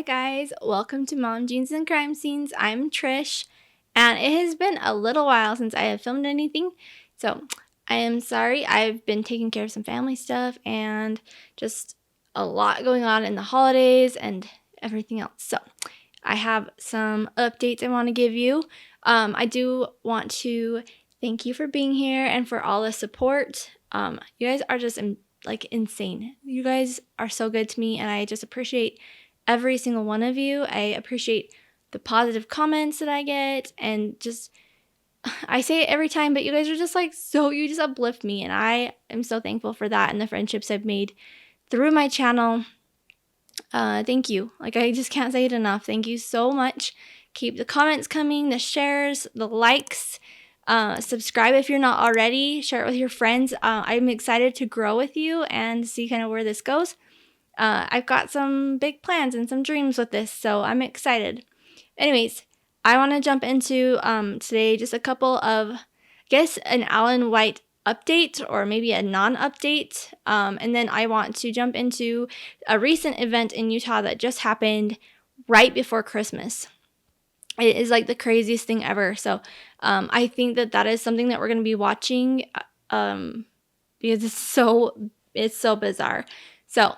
guys, welcome to Mom Jeans and Crime Scenes. I'm Trish, and it has been a little while since I have filmed anything, so I am sorry. I've been taking care of some family stuff and just a lot going on in the holidays and everything else. So I have some updates I want to give you. I do want to thank you for being here and for all the support. You guys are just insane. You guys are so good to me, and I just appreciate every single one of you. I appreciate the positive comments that I get, and just, I say it every time, but you guys are just you just uplift me, and I am so thankful for that and the friendships I've made through my channel. Thank you. I just can't say it enough. Thank you so much. Keep the comments coming, the shares, the likes. Subscribe if you're not already. Share it with your friends. I'm excited to grow with you and see kind of where this goes. I've got some big plans and some dreams with this, so I'm excited. Anyways, I want to jump into today just a couple of, I guess, an Alan White update or maybe a non-update, and then I want to jump into a recent event in Utah that just happened right before Christmas. It is the craziest thing ever. So I think that is something that we're going to be watching because it's so bizarre. So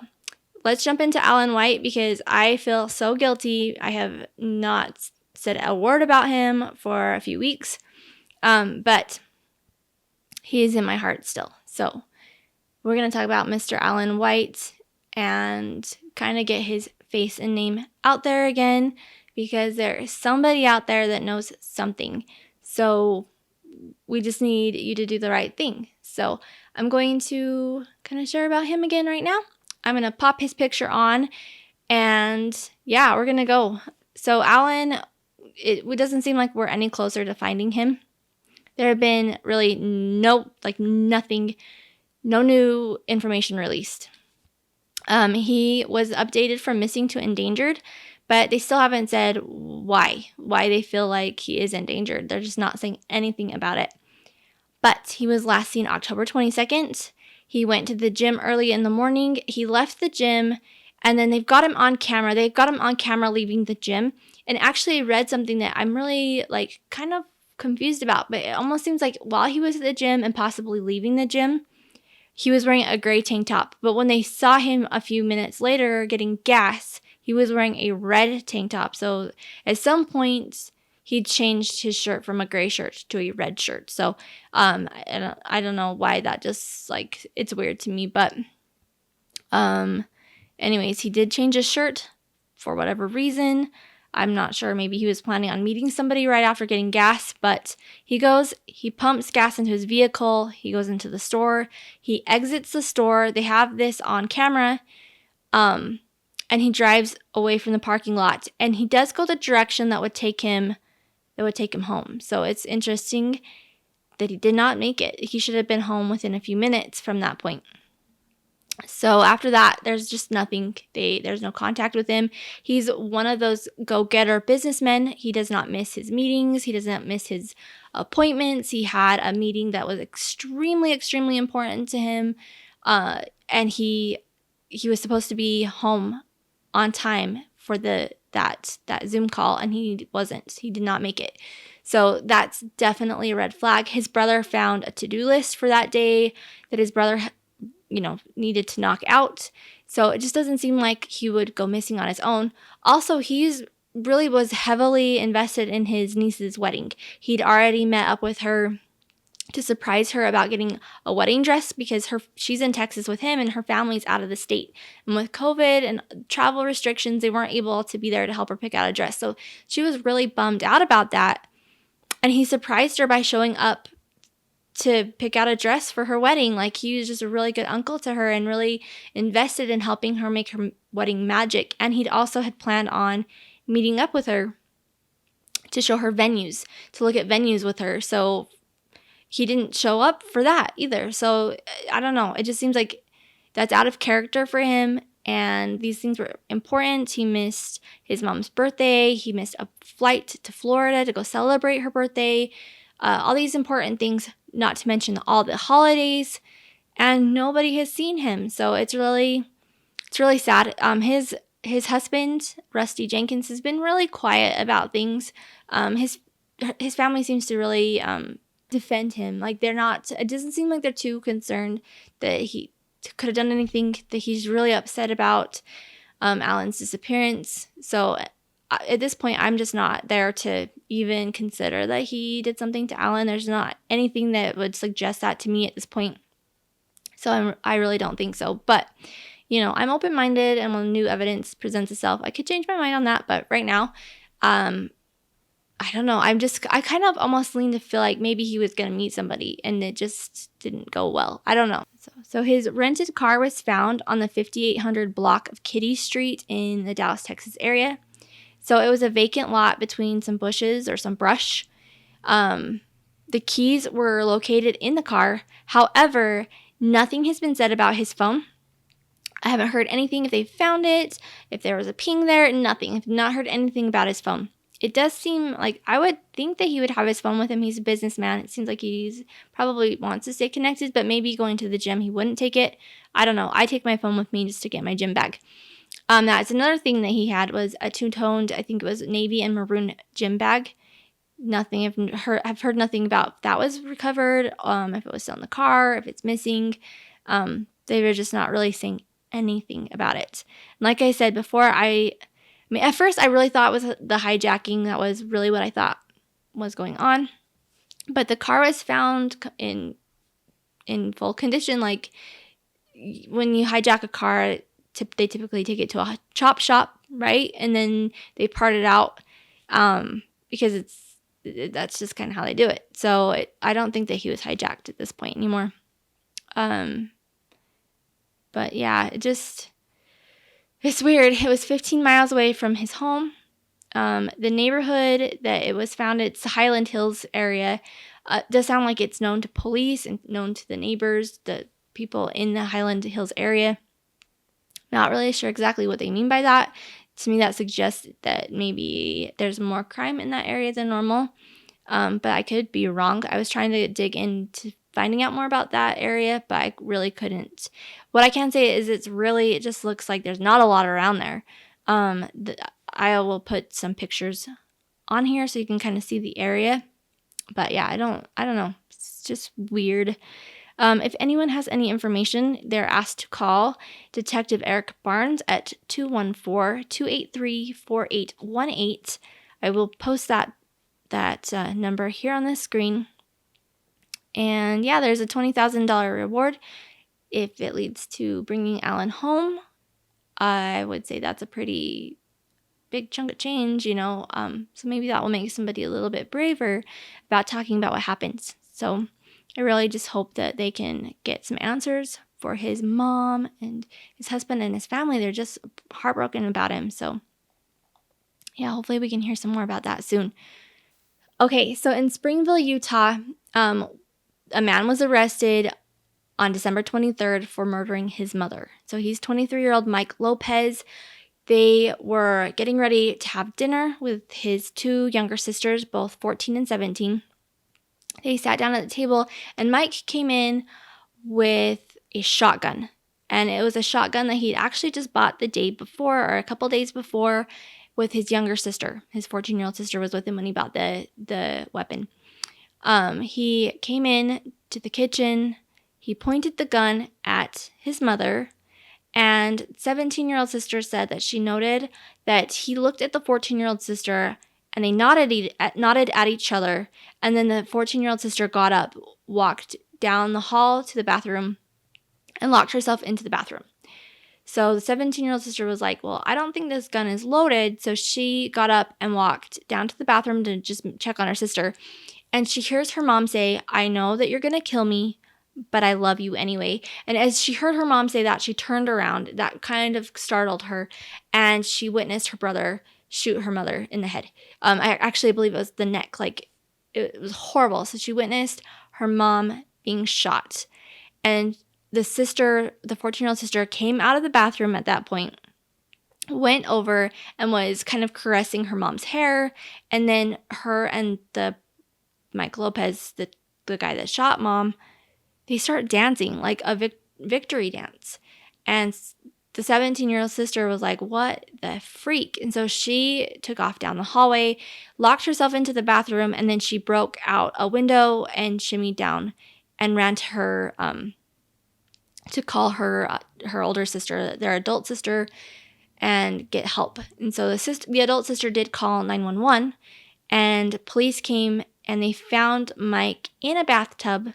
let's jump into Alan White because I feel so guilty. I have not said a word about him for a few weeks, but he is in my heart still. So we're going to talk about Mr. Alan White and kind of get his face and name out there again, because there is somebody out there that knows something. So we just need you to do the right thing. So I'm going to kind of share about him again right now. I'm going to pop his picture on, and yeah, we're going to go. So Alan, it doesn't seem like we're any closer to finding him. There have been really nothing, no new information released. He was updated from missing to endangered, but they still haven't said why they feel like he is endangered. They're just not saying anything about it. But he was last seen October 22nd. He went to the gym early in the morning. He left the gym, and then they've got him on camera. They've got him on camera leaving the gym. And actually, I read something that I'm really kind of confused about, but it almost seems like while he was at the gym and possibly leaving the gym, he was wearing a gray tank top. But when they saw him a few minutes later getting gas, he was wearing a red tank top. So at some point, he changed his shirt from a gray shirt to a red shirt. So I don't know why that just it's weird to me. But anyways, he did change his shirt for whatever reason. I'm not sure. Maybe he was planning on meeting somebody right after getting gas, but he pumps gas into his vehicle. He goes into the store. He exits the store. They have this on camera. And he drives away from the parking lot, and he does go the direction that would take him home. So it's interesting that he did not make it. He should have been home within a few minutes from that point. So after that, there's just nothing. There's no contact with him. He's one of those go-getter businessmen. He does not miss his meetings. He doesn't miss his appointments. He had a meeting that was extremely, extremely important to him, and he was supposed to be home on time for that Zoom call, and he wasn't. He did not make it. So that's definitely a red flag. His brother found a to-do list for that day that his brother needed to knock out. So it just doesn't seem like he would go missing on his own. Also, he's really was heavily invested in his niece's wedding. He'd already met up with her to surprise her about getting a wedding dress because she's in Texas with him and her family's out of the state. And with COVID and travel restrictions, they weren't able to be there to help her pick out a dress. So she was really bummed out about that. And he surprised her by showing up to pick out a dress for her wedding. He was just a really good uncle to her and really invested in helping her make her wedding magic. And he'd also had planned on meeting up with her to show her venues, to look at venues with her. So he didn't show up for that either. So I don't know. It just seems like that's out of character for him. And these things were important. He missed his mom's birthday. He missed a flight to Florida to go celebrate her birthday. All these important things, not to mention all the holidays. And nobody has seen him. So it's really sad. his husband, Rusty Jenkins, has been really quiet about things. His family seems to really defend him. Like, they're not, it doesn't seem like they're too concerned that he could have done anything, that he's really upset about Alan's disappearance. So at this point, I'm just not there to even consider that he did something to Alan. There's not anything that would suggest that to me at this point. So I really don't think so. But, you know, I'm open-minded, and when new evidence presents itself, I could change my mind on that. But right now, I don't know. I kind of almost lean to feel like maybe he was going to meet somebody and it just didn't go well. I don't know. So his rented car was found on the 5800 block of Kitty Street in the Dallas, Texas area. So it was a vacant lot between some bushes or some brush. The keys were located in the car. However, nothing has been said about his phone. I haven't heard anything if they found it, if there was a ping there, nothing. I've not heard anything about his phone. It does seem like I would think that he would have his phone with him. He's a businessman. It seems like he's probably wants to stay connected, but maybe going to the gym, he wouldn't take it. I don't know. I take my phone with me just to get my gym bag. That's another thing that he had was a two-toned, I think it was navy and maroon gym bag. Nothing. I've heard nothing about if that was recovered, if it was still in the car, if it's missing. They were just not really saying anything about it. And like I said before, I mean, at first I really thought it was the hijacking. That was really what I thought was going on. But the car was found in full condition. Like, when you hijack a car, they typically take it to a chop shop, right? And then they part it out because that's just kind of how they do it. So I don't think that he was hijacked at this point anymore. But yeah, it's weird. It was 15 miles away from his home. The neighborhood that it was found, it's the Highland Hills area, does sound like it's known to police and known to the neighbors, the people in the Highland Hills area. Not really sure exactly what they mean by that. To me, that suggests that maybe there's more crime in that area than normal. But I could be wrong. I was trying to dig into finding out more about that area, but I really couldn't. What I can say is it just looks like there's not a lot around there. I will put some pictures on here so you can kind of see the area. But yeah, I don't know. It's just weird. If anyone has any information, they're asked to call Detective Eric Barnes at 214-283-4818. I will post that number here on the screen. And yeah, there's a $20,000 reward if it leads to bringing Alan home. I would say that's a pretty big chunk of change, you know. So maybe that will make somebody a little bit braver about talking about what happens. So I really just hope that they can get some answers for his mom and his husband and his family. They're just heartbroken about him. So yeah, hopefully we can hear some more about that soon. Okay, so in Springville, Utah, a man was arrested on December 23rd for murdering his mother. So he's 23-year-old Mike Lopez. They were getting ready to have dinner with his two younger sisters, both 14 and 17. They sat down at the table, and Mike came in with a shotgun. And it was a shotgun that he'd actually just bought the day before or a couple days before with his younger sister. His 14-year-old sister was with him when he bought the weapon. He came in to the kitchen. He pointed the gun at his mother. And 17-year-old sister said that she noted that he looked at the 14-year-old sister and they nodded at each other. And then the 14-year-old sister got up, walked down the hall to the bathroom, and locked herself into the bathroom. So the 17-year-old sister was like, well, I don't think this gun is loaded. So she got up and walked down to the bathroom to just check on her sister. And she hears her mom say, I know that you're going to kill me, but I love you anyway. And as she heard her mom say that, she turned around. That kind of startled her. And she witnessed her brother shoot her mother in the head. I actually believe it was the neck. Like, it was horrible. So she witnessed her mom being shot. And the 14-year-old sister came out of the bathroom at that point, went over and was kind of caressing her mom's hair. And then her and the Mike Lopez, the guy that shot mom, they start dancing like a victory dance. And the 17-year-old sister was like, what the freak? And so she took off down the hallway, locked herself into the bathroom, and then she broke out a window and shimmied down and ran to her to call her older sister, their adult sister, and get help. And so the adult sister did call 911, and police came and they found Mike in a bathtub,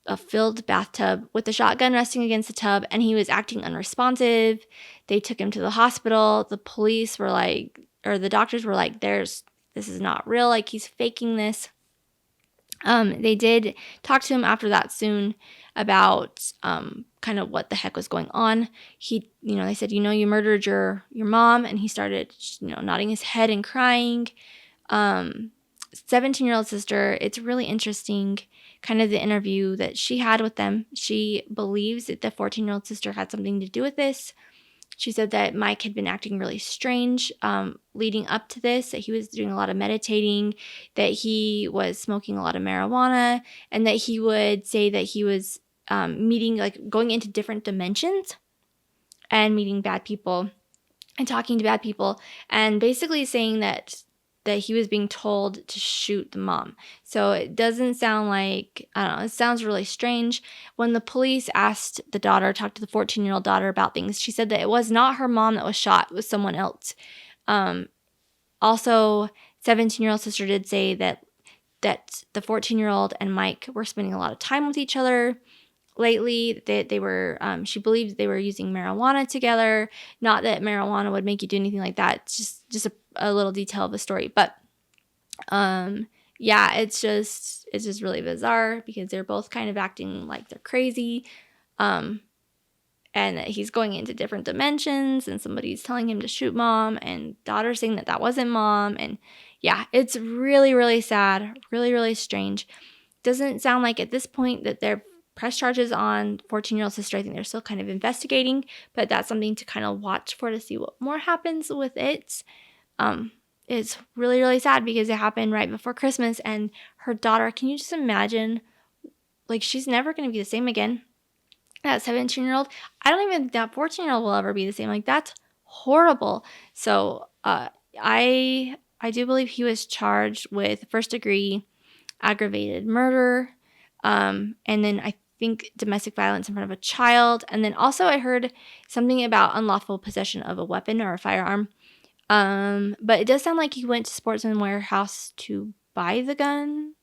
a filled bathtub, with a shotgun resting against the tub, and he was acting unresponsive. They took him to the hospital. The police were like, or the doctors were like, this is not real, like he's faking this. They did talk to him after that soon about kind of what the heck was going on. They said, you murdered your mom, and he started, nodding his head and crying. 17-year-old sister, it's really interesting, kind of the interview that she had with them. She believes that the 14-year-old sister had something to do with this. She said that Mike had been acting really strange leading up to this, that he was doing a lot of meditating, that he was smoking a lot of marijuana, and that he would say that he was going into different dimensions and meeting bad people and talking to bad people, and basically saying that he was being told to shoot the mom. So it doesn't sound like, I don't know, it sounds really strange. When the police talked to the 14-year-old daughter about things, she said that it was not her mom that was shot, it was someone else. Also, 17-year-old sister did say that the 14-year-old and Mike were spending a lot of time with each other lately. That they were, she believes they were using marijuana together. Not that marijuana would make you do anything like that. It's just a little detail of the story. But it's just really bizarre because they're both kind of acting like they're crazy. And that he's going into different dimensions, and somebody's telling him to shoot mom, and daughter saying that wasn't mom. And yeah, it's really, really sad, really, really strange. Doesn't sound like at this point that they're press charges on 14-year-old sister. I think they're still kind of investigating, but that's something to kind of watch for to see what more happens with it. It's really, really sad because it happened right before Christmas, and her daughter, can you just imagine? Like, she's never going to be the same again. That 17-year-old, I don't even think that 14-year-old will ever be the same. Like, that's horrible. So, I do believe he was charged with first-degree aggravated murder, and then I think domestic violence in front of a child, and then also I heard something about unlawful possession of a weapon or a firearm. But it does sound like he went to Sportsman Warehouse to buy the gun.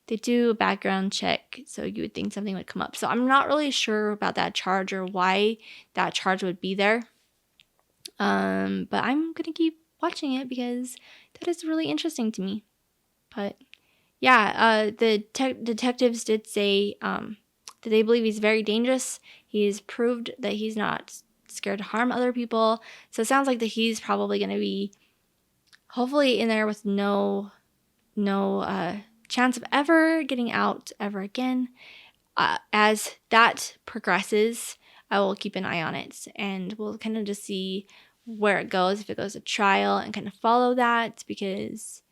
They do a background check, so you would think something would come up. So I'm not really sure about that charge or why that charge would be there. But I'm going to keep watching it because that is really interesting to me. But yeah, the detectives did say that they believe he's very dangerous. He's proved that he's not scared to harm other people. So it sounds like that he's probably going to be hopefully in there with no chance of ever getting out ever again. As that progresses, I will keep an eye on it, and we'll kind of just see where it goes, if it goes to trial, and kind of follow that, because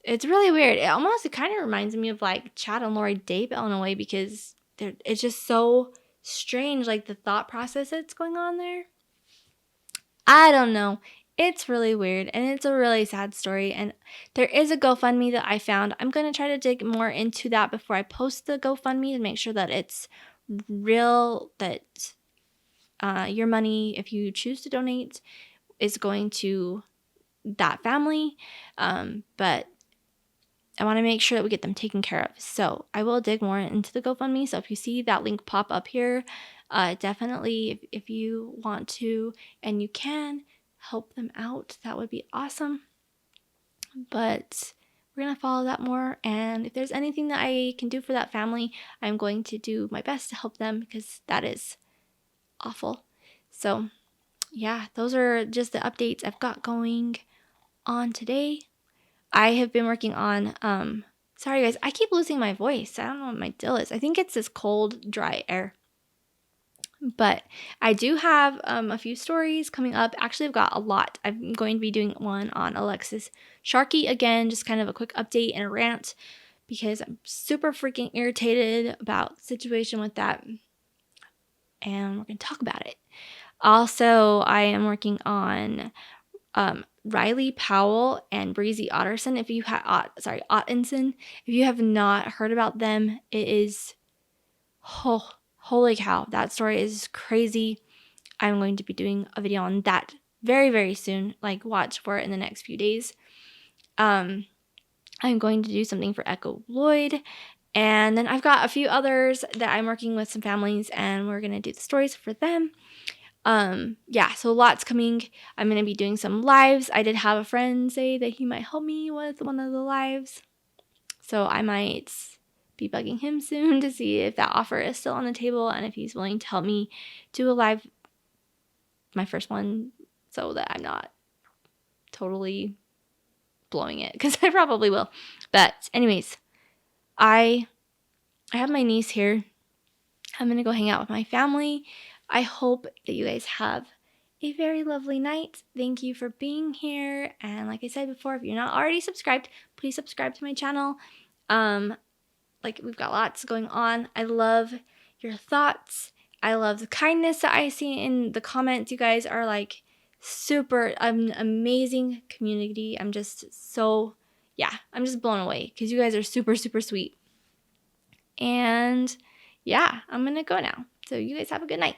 it's really weird. It kind of reminds me of like Chad and Lori Daybell in a way, because it's just so strange, like the thought process that's going on there. I don't know. It's really weird, and it's a really sad story, and there is a GoFundMe that I found. I'm going to try to dig more into that before I post the GoFundMe to make sure that it's real, that your money, if you choose to donate, is going to that family. But I want to make sure that we get them taken care of. So I will dig more into the GoFundMe. So if you see that link pop up here, definitely, if you want to and you can, help them out. That would be awesome. But we're going to follow that more. And if there's anything that I can do for that family, I'm going to do my best to help them, because that is awful. So yeah, those are just the updates I've got going on today. I have been working on, sorry guys, I keep losing my voice. I don't know what my deal is. I think it's this cold, dry air. But I do have a few stories coming up. Actually, I've got a lot. I'm going to be doing one on Alexis Sharkey again, just kind of a quick update and a rant, because I'm super freaking irritated about the situation with that. And we're going to talk about it. Also, I am working on Riley Powell and Breezy Otterson. If you Ottinson. If you have not heard about them, it is holy cow. That story is crazy. I'm going to be doing a video on that very, very soon. Like, watch for it in the next few days. I'm going to do something for Echo Lloyd. And then I've got a few others that I'm working with some families, and we're going to do the stories for them. Yeah, so lots coming. I'm going to be doing some lives. I did have a friend say that he might help me with one of the lives. So I might be bugging him soon to see if that offer is still on the table and if he's willing to help me do a live, my first one, so that I'm not totally blowing it, because I probably will. But anyways, I have my niece here. I'm going to go hang out with my family. I hope that you guys have a very lovely night. Thank you for being here. And like I said before, if you're not already subscribed, please subscribe to my channel. Like, we've got lots going on. I love your thoughts. I love the kindness that I see in the comments. You guys are like super amazing community. I'm just I'm just blown away because you guys are super, super sweet. And yeah, I'm going to go now. So you guys have a good night.